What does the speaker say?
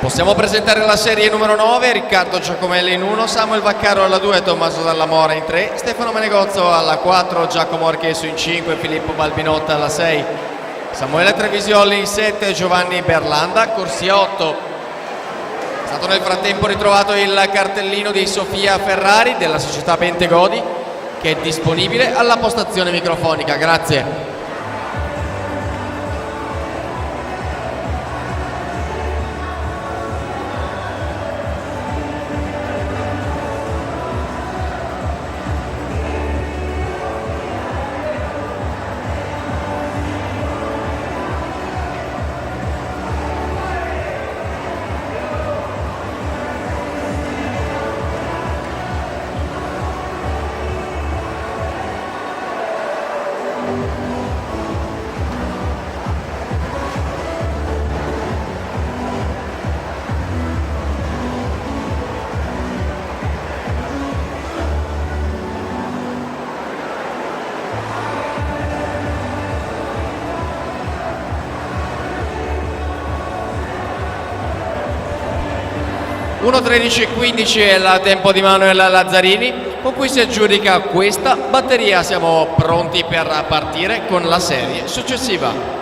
Possiamo presentare la serie numero 9, Riccardo Giacomelli in 1, Samuel Vaccaro alla 2, Tommaso Dalla Mora in 3, Stefano Menegozzo alla 4, Giacomo Archesu in 5, Filippo Balbinotta alla 6, Samuele Trevisiolli in 7, Giovanni Berlanda, corsia 8. È stato nel frattempo ritrovato il cartellino di Sofia Ferrari della società Bentegodi, che è disponibile alla postazione microfonica. Grazie. (1:13:15) è il tempo di Manuel Lazzarini, con cui si aggiudica questa batteria. Siamo pronti per partire con la serie successiva.